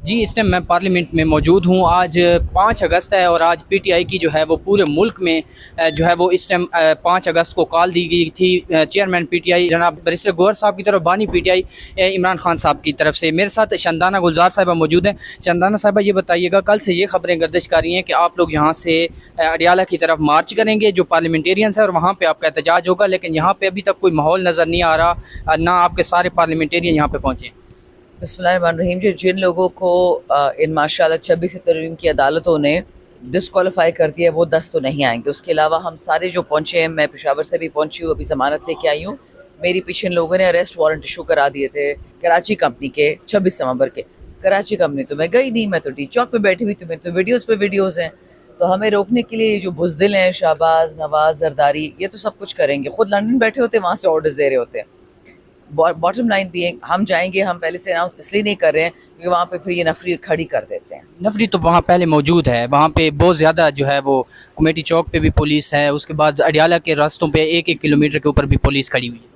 جی اس time میں parliament میں موجود ہوں. آج 5 اگست ہے اور آج پی ٹی آئی کی جو ہے وہ پورے ملک میں جو ہے وہ اس ٹائم 5 اگست کو کال دی گئی تھی چیئرمین پی ٹی آئی جناب بیرسٹر گوہر صاحب کی طرف، بانی P T I Imran Khan صاحب کی طرف سے. میرے ساتھ شندانہ گلزار صاحبہ موجود ہیں. شندانہ صاحبہ یہ بتائیے گا، کل سے یہ خبریں گردش کر رہی ہیں کہ آپ لوگ یہاں سے اڈیالہ کی طرف مارچ کریں گے جو پارلیمنٹیرینس ہے اور وہاں پہ آپ کا احتجاج ہوگا، لیکن یہاں پہ ابھی تک کوئی ماحول نظر نہیں آ رہا، نہ آپ کے سارے پارلیمنٹیرین یہاں پہ پہنچے. بسم اللہ الرحمن الرحیم. جن لوگوں کو ان ماشاءاللہ 26 ترمیم کی عدالتوں نے ڈسکوالیفائی کر دیا وہ 10 تو نہیں آئیں گے. اس کے علاوہ ہم سارے جو پہنچے ہیں، میں پشاور سے بھی پہنچی ہوں، ابھی ضمانت لے کے آئی ہوں. میری پیچھے ان لوگوں نے اریسٹ وارنٹ ایشو کرا دیے تھے کراچی کمپنی کے 26 نومبر کے. کراچی کمپنی تو میں گئی نہیں، میں تو ڈی چوک پہ بیٹھی ہوئی، تو میرے تو ویڈیوز پہ ویڈیوز ہیں. تو ہمیں روکنے کے لیے جو بزدل ہیں شہباز، نواز، زرداری، یہ تو سب کچھ کریں گے. خود لندن بیٹھے ہوتے ہیں، وہاں سے آرڈرز دے رہے ہوتے ہیں. باٹم لائن بھی ہے، ہم جائیں گے. ہم پہلے سے اناؤنس اس لیے نہیں کر رہے ہیں کیونکہ وہاں پہ پھر یہ نفری کھڑی کر دیتے ہیں. نفری تو وہاں پہلے موجود ہے، وہاں پہ بہت زیادہ جو ہے وہ کمیٹی چوک پہ بھی پولیس ہے، اس کے بعد اڈیالہ کے راستوں پہ 1 کلومیٹر کے اوپر بھی پولیس کھڑی ہوئی ہے.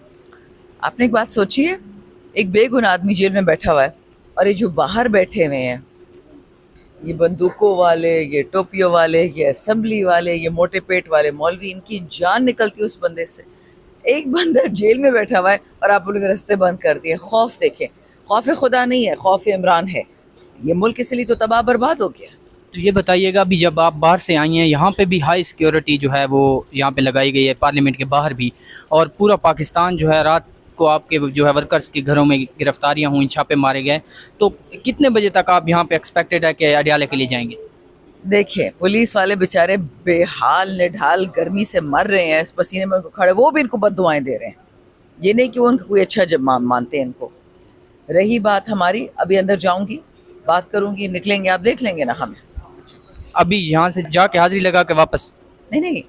آپ نے ایک بات سوچی ہے، ایک بے گناہ آدمی جیل میں بیٹھا ہوا ہے، اور یہ جو باہر بیٹھے ہوئے ہیں، یہ بندوقوں والے، یہ ٹوپیوں والے، یہ اسمبلی والے، یہ موٹے پیٹ والے مولوی، ان کی جان نکلتی ہے اس بندے سے. ایک بندہ جیل میں بیٹھا ہوا ہے اور آپ لوگوں نے رستے بند کر دیے. خوف دیکھیں، خوف خدا نہیں ہے، خوف عمران ہے. یہ ملک اس لیے تو تباہ برباد ہو گیا. تو یہ بتائیے گا، ابھی جب آپ باہر سے آئی ہیں یہاں پہ بھی ہائی سیکیورٹی جو ہے وہ یہاں پہ لگائی گئی ہے پارلیمنٹ کے باہر بھی، اور پورا پاکستان جو ہے رات کو آپ کے جو ہے ورکرز کے گھروں میں گرفتاریاں ہوئیں، چھاپے مارے گئے، تو کتنے بجے تک آپ یہاں پہ ایکسپیکٹڈ ہے کہ اڈیالہ کے لیے جائیں گے؟ دیکھیں پولیس والے بیچارے بے حال نڈھال گرمی سے مر رہے ہیں، اس پسینے میں کھڑے، وہ بھی ان کو بد دعائیں دے رہے ہیں. یہ نہیں کہ وہ ان کو کوئی اچھا جب مانتے ہیں ان کو. رہی بات ہماری، ابھی اندر جاؤں گی، بات کروں گی، نکلیں گے، آپ دیکھ لیں گے نا ہمیں. ابھی یہاں سے جا کے حاضری لگا کے واپس؟ نہیں،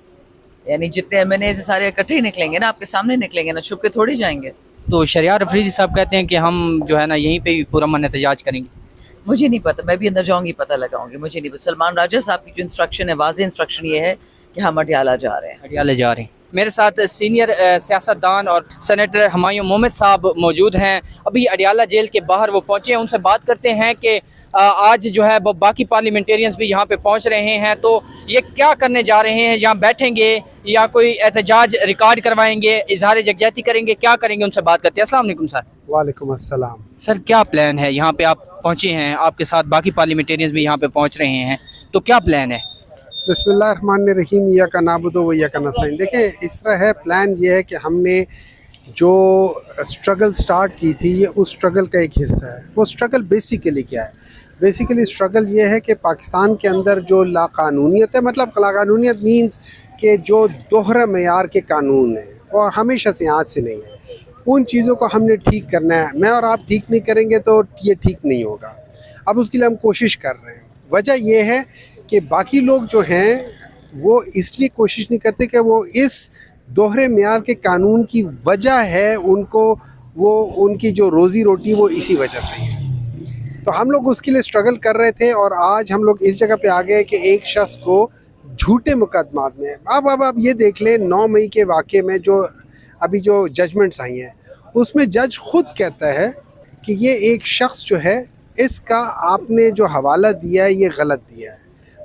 یعنی جتنے ایم این اے سے سارے اکٹھے ہی نکلیں گے نا، آپ کے سامنے نکلیں گے نا، چھپ کے تھوڑی جائیں گے. تو شریار افریدی صاحب کہتے ہیں کہ ہم جو ہے نا یہیں پہ پرامن احتجاج کریں گے. مجھے نہیں پتہ، میں بھی اندر جاؤں گی، پتہ لگاؤں گی. مجھے نہیں پتہ. سلمان راجہ صاحب کی جو انسٹرکشن ہے، واضح انسٹرکشن یہ ہے کہ ہم اڈیالہ جا رہے ہیں. اڈیالہ جا رہے ہیں. میرے ساتھ سینئر سیاستدان اور سینیٹر ہمایوں محمد صاحب موجود ہیں، ابھی اڈیالہ جیل کے باہر وہ پہنچے ہیں. ان سے بات کرتے ہیں کہ آج جو ہے باقی پارلیمنٹیرینز بھی یہاں پہ پہنچ رہے ہیں، تو یہ کیا کرنے جا رہے ہیں؟ یہاں بیٹھیں گے یا کوئی احتجاج ریکارڈ کروائیں گے، اظہار یکجہتی کریں گے، کیا کریں گے؟ ان سے بات کرتے ہیں. السلام علیکم سر. وعلیکم السلام. سر کیا پلان ہے؟ یہاں پہ آپ پہنچے ہیں، آپ کے ساتھ باقی پارلیمنٹیرینز بھی یہاں پہ پہنچ رہے ہیں، تو کیا پلان ہے؟ بسم اللہ الرحمن الرحیم. ایاک نعبد و ایاک نستعین. دیکھیں اس طرح ہے، پلان یہ ہے کہ ہم نے جو سٹرگل سٹارٹ کی تھی یہ اس سٹرگل کا ایک حصہ ہے. وہ سٹرگل بیسیکلی کیا ہے؟ بیسیکلی سٹرگل یہ ہے کہ پاکستان کے اندر جو لاقانونیت ہے، مطلب لاقانونیت مینز کہ جو دوہرا معیار کے قانون ہیں اور ہمیشہ سے آج سے نہیں ہے، ان چیزوں کو ہم نے ٹھیک کرنا ہے. میں اور آپ ٹھیک نہیں کریں گے تو یہ ٹھیک نہیں ہوگا. اب اس کے لیے ہم کوشش کر رہے ہیں. وجہ یہ ہے کہ باقی لوگ جو ہیں وہ اس لیے کوشش نہیں کرتے کہ وہ اس دوہرے معیار کے قانون کی وجہ ہے ان کو، وہ ان کی جو روزی روٹی وہ اسی وجہ سے ہے. تو ہم لوگ اس کے لیے سٹرگل کر رہے تھے، اور آج ہم لوگ اس جگہ پہ آ گئے کہ ایک شخص کو جھوٹے مقدمات میں اب یہ دیکھ لیں 9 مئی کے واقعے میں جو ابھی جو ججمنٹس آئی ہیں، اس میں جج خود کہتا ہے کہ یہ ایک شخص جو ہے اس کا آپ نے جو حوالہ دیا ہے یہ غلط دیا ہے.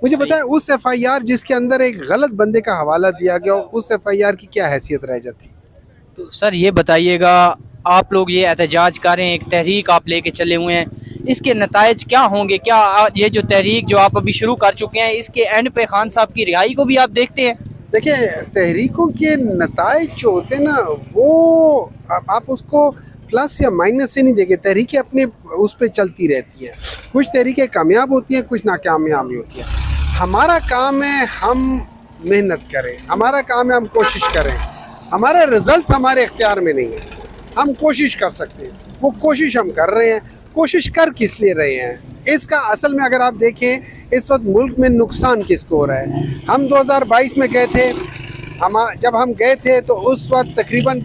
مجھے بتائیں اس ایف آئی آر جس کے اندر ایک غلط بندے کا حوالہ دیا گیا، اس ایف آئی آر کی کیا حیثیت رہ جاتی؟ تو سر یہ بتائیے گا، آپ لوگ یہ احتجاج کر رہے ہیں، ایک تحریک آپ لے کے چلے ہوئے ہیں، اس کے نتائج کیا ہوں گے؟ کیا یہ جو تحریک جو آپ ابھی شروع کر چکے ہیں، اس کے اینڈ پہ خان صاحب کی رہائی کو بھی آپ دیکھتے ہیں؟ دیکھیں تحریکوں کے نتائج جو ہوتے ہیں نا، وہ آپ اس کو پلس یا مائنس سے نہیں دیکھیں. تحریکیں اپنے اس پہ چلتی رہتی ہیں. کچھ تحریکیں کامیاب ہوتی ہیں، کچھ ناکامیاب ہوتی ہیں. ہمارا کام ہے ہم محنت کریں، ہمارا کام ہے ہم کوشش کریں. ہمارے رزلٹس ہمارے اختیار میں نہیں ہیں، ہم کوشش کر سکتے ہیں. وہ کوشش ہم کر رہے ہیں. کوشش کر کس لیے رہے ہیں؟ اس کا اصل میں اگر آپ دیکھیں اس وقت ملک میں نقصان کس کو ہو رہا ہے. ہم 2022 میں گئے تھے، جب ہم گئے تھے تو اس وقت تقریباً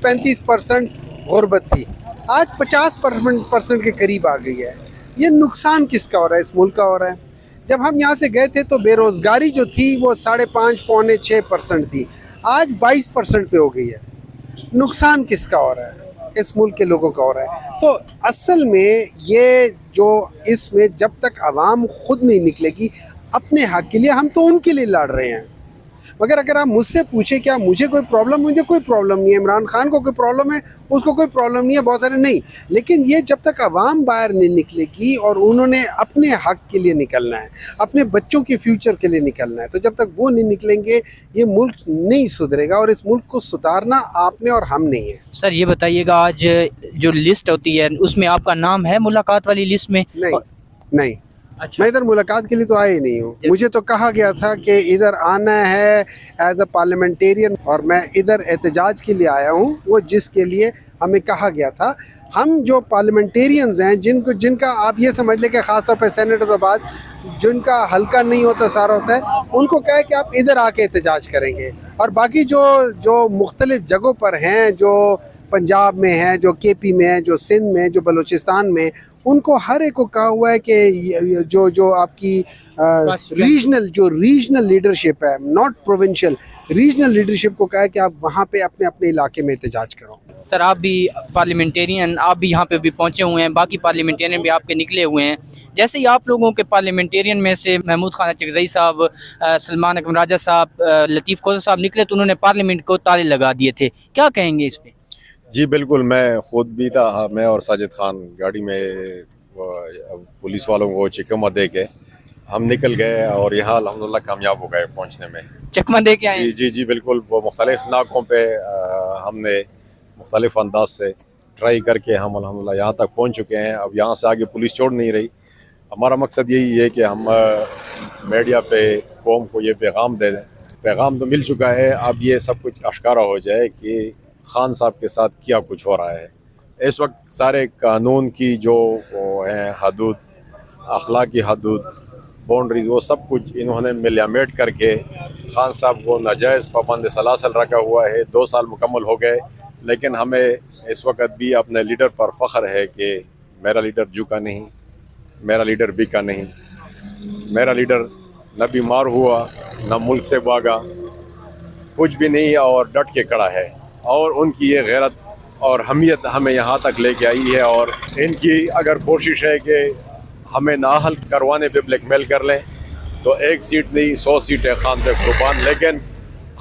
35% غربت تھی. آج 50% کے قریب آ گئی ہے. یہ نقصان کس کا ہو رہا ہے؟ اس ملک کا ہو رہا ہے. جب ہم یہاں سے گئے تھے تو بے روزگاری جو تھی وہ 5.5 پونے 6% تھی، آج 22% پہ ہو گئی ہے. نقصان کس کا ہو رہا ہے؟ اس ملک کے لوگوں کا ہو رہا ہے. تو اصل میں یہ जो इसमें जब तक आवाम खुद नहीं निकलेगी अपने हक के लिए, हम तो उनके लिए लड़ रहे हैं। मगर अगर आप मुझसे पूछे क्या मुझे कोई प्रॉब्लम, मुझे कोई प्रॉब्लम नहीं है, इमरान खान को कोई प्रॉब्लम है, उसको कोई प्रॉब्लम नहीं है, बहुत सारे नहीं, लेकिन ये जब तक आवाम बाहर नहीं निकलेगी और उन्होंने अपने हक के लिए निकलना है, अपने बच्चों के फ्यूचर के लिए निकलना है, तो जब तक वो नहीं निकलेंगे ये मुल्क नहीं सुधरेगा, और इस मुल्क को सुधारना आपने और हम नहीं है। सर ये बताइएगा, आज जो लिस्ट होती है उसमें आपका नाम है मुलाकात वाली लिस्ट में? नहीं नहीं, अच्छा, मैं इधर मुलाकात के लिए तो आया ही नहीं हूँ। मुझे तो कहा गया था कि इधर आना है एज अ पार्लियामेंटेरियन, और मैं इधर एहतजाज के लिए आया हूँ, वो जिसके लिए हमें कहा गया था। हम जो पार्लियामेंटेरियंस हैं, जिनका आप ये समझ लें कि ख़ास तौर पर सेनेटर के बाद जिनका हल्का नहीं होता सारा होता है, उनको कहा है कि आप इधर आके एहतजाज करेंगे, और बाकी जो मुख्तलिफ जगहों पर हैं, जो पंजाब में है, जो KP में है, जो सिंध में है, जो बलूचिस्तान में, उनको हर एक को कहा हुआ है कि जो आपकी रीजनल लीडरशिप है, नॉट प्रोविंशियल, रीजनल लीडरशिप को कहा है कि आप वहाँ पे अपने अपने इलाके में एहतजाज करो। सर आप भी पार्लियामेंटेरियन, आप भी यहाँ पे भी पहुँचे हुए हैं, बाकी पार्लियामेंटेरियन भी आपके निकले हुए हैं। जैसे ही आप लोगों के पार्लियामेंटेरियन में से महमूद खान चगज़ई साहब, सलमान अकरम राजा साहब, लतीफ़ खोसा साहब निकले तो उन्होंने पार्लियामेंट को ताले लगा दिए थे, क्या कहेंगे इस पर? जी बिल्कुल, मैं ख़ुद भी था, मैं और साजिद खान गाड़ी में पुलिस वालों को चकमा दे के हम निकल गए, और यहाँ अल्हम्दुलिल्लाह कामयाब हो गए पहुँचने में। चकमा दे के आए? जी जी जी बिल्कुल, वो मुख्तलिफ नाकों पे हमने मुख्तलिफ अंदाज से ट्राई करके हम अल्हम्दुलिल्लाह यहाँ तक पहुँच चुके हैं। अब यहाँ से आगे पुलिस छोड़ नहीं रही। हमारा मकसद यही है कि हम मीडिया पे कौम को ये पैगाम दे दें। पैगाम तो मिल चुका है, अब ये सब कुछ आश्कारा हो जाए कि खान साहब के साथ क्या कुछ हो रहा है। इस वक्त सारे कानून की जो हैं हदूद, अखलाकी हदूद, बाउंड्रीज, वो सब कुछ इन्होंने मिलामेट करके खान साहब को नाजायज़ पाबंद सलासल रखा हुआ है। 2 साल मुकम्मल हो गए, लेकिन हमें इस वक्त भी अपने लीडर पर फ़ख्र है कि मेरा लीडर झुका नहीं, मेरा लीडर बिका नहीं, मेरा लीडर न बीमार हुआ, न मुल्क से भागा, कुछ भी नहीं, और डट के खड़ा है। और उनकी ये गैरत और हमीयत हमें यहाँ तक लेके आई है, और इनकी अगर कोशिश है कि हमें नाअहल करवाने पे ब्लैकमेल कर लें, तो 1 सीट नहीं 100 सीटें खान पे कुर्बान, लेकिन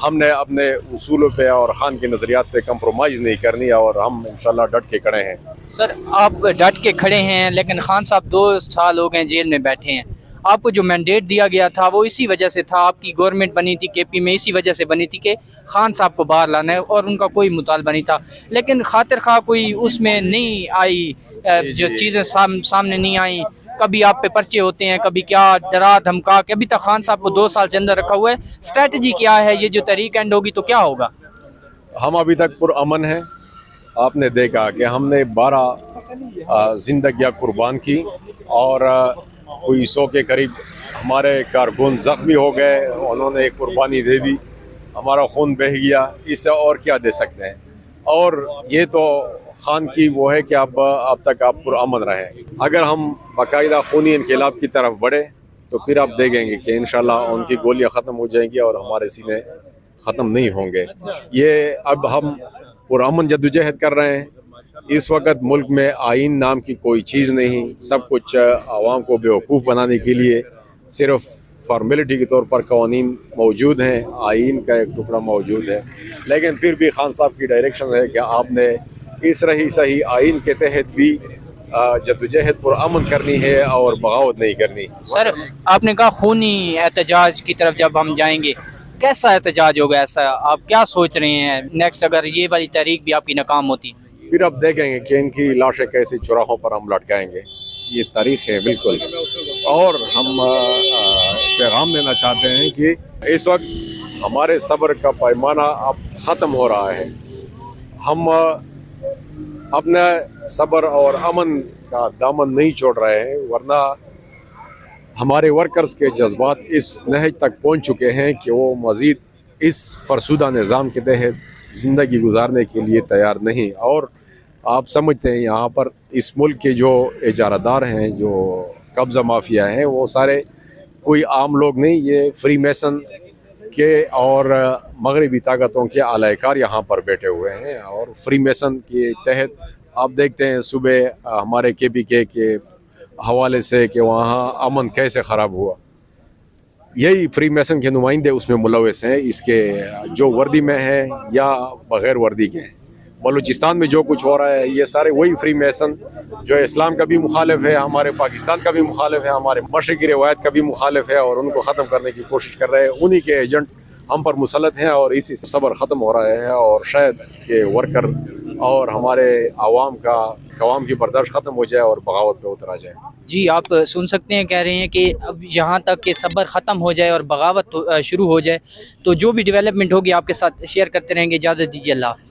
हमने अपने उसूलों पे और खान के नज़रियात पे कंप्रोमाइज़ नहीं करनी, और हम इंशाल्लाह डट के खड़े हैं। सर आप डट के खड़े हैं, लेकिन खान साहब 2 साल हो गए जेल में बैठे हैं। आपको जो मैंडेट दिया गया था वो इसी वजह से था, आपकी गवर्नमेंट बनी थी KP में इसी वजह से बनी थी कि खान साहब को बाहर लाना है, और उनका कोई मुतालबा नहीं था। लेकिन खातिर खा कोई उसमें नहीं आई, जो चीज़ें सामने नहीं आई। कभी आप पे पर्चे होते हैं, कभी क्या डरा धमका के, अभी तक खान साहब को 2 साल से अंदर रखा हुआ है। स्ट्रेटजी क्या है? ये जो तहरीक एंड होगी तो क्या होगा? हम अभी तक पुरअमन हैं। आपने देखा कि हमने 12 जिंदगियाँ कुर्बान की, और कोई 100 के करीब हमारे कारकुन ज़ख्मी हो गए, उन्होंने एक कुर्बानी दे दी, हमारा खून बह गया। इससे और क्या दे सकते हैं? और ये तो खान की वो है कि अब तक आप पुरअमन रहें। अगर हम बाकायदा खूनी इनकलाब की तरफ बढ़े तो फिर आप देखेंगे कि इंशाल्लाह उनकी गोलियां ख़त्म हो जाएंगी और हमारे सीने ख़त्म नहीं होंगे। ये अब हम पुरअमन जद्दोजहद कर रहे हैं। इस वक्त मुल्क में आइन नाम की कोई चीज़ नहीं, सब कुछ आवाम को बेवकूफ़ बनाने के लिए सिर्फ फॉर्मेलिटी के तौर पर कवानीन मौजूद हैं, आइन का एक टुकड़ा मौजूद है, लेकिन फिर भी खान साहब की डायरेक्शन है कि आपने इस रही सही आइन के तहत भी जद्दोजहद पुरअमन करनी है और बगावत नहीं करनी। सर आपने कहा खूनी एहतजाज की तरफ जब हम जाएंगे, कैसा एहतजाज होगा? ऐसा आप क्या सोच रहे हैं नेक्स्ट, अगर ये वाली तहरीक भी आपकी नाकाम होती? फिर आप देखेंगे कि इनकी लाशें कैसे चौराहों पर हम लटकाएंगे। ये तारीख है बिल्कुल। और हम पैगाम देना चाहते हैं कि इस वक्त हमारे सब्र का पैमाना अब ख़त्म हो रहा है। हम अपना सब्र और अमन का दामन नहीं छोड़ रहे हैं, वरना हमारे वर्कर्स के जज्बात इस नहज तक पहुंच चुके हैं कि वो मज़ीद इस फरसुदा निज़ाम के तहत ज़िंदगी गुजारने के लिए तैयार नहीं। और आप समझते हैं यहाँ पर इस मुल्क के जो इजारादार हैं, जो कब्ज़ा माफिया हैं, वो सारे कोई आम लोग नहीं, ये फ्री मेसन के और मगरबी ताकतों के अलायकार यहाँ पर बैठे हुए हैं। और फ्री मेसन के तहत आप देखते हैं सुबह हमारे KPK के हवाले से कि वहाँ अमन कैसे ख़राब हुआ। यही फ्री मैसन के नुमाइंदे उसमें मुलविस हैं, इसके जो वर्दी में हैं या बग़ैर वर्दी के हैं। बलूचिस्तान में जो कुछ हो रहा है ये सारे वही फ्री मैसन जो इस्लाम का भी मुखालिफ है, हमारे पाकिस्तान का भी मुखालिफ है, हमारे मशरक़ी रिवायत का भी मुखालिफ है और उनको ख़त्म करने की कोशिश कर रहे हैं। उन्हीं के एजेंट हम पर मुसलत हैं और इसी से सब्र ख़त्म हो रहा है और शायद के वर्कर और हमारे आवाम का कवाम की बर्दाश्त ख़त्म हो जाए और बगावत पे उतर आ जाए। जी, आप सुन सकते हैं, कह रहे हैं कि अब यहाँ तक कि सब्र ख़त्म हो जाए और बगावत शुरू हो जाए, तो जो भी डेवलपमेंट होगी आपके साथ शेयर करते रहेंगे। इजाज़त दीजिए, अल्लाह हाफ़िज़।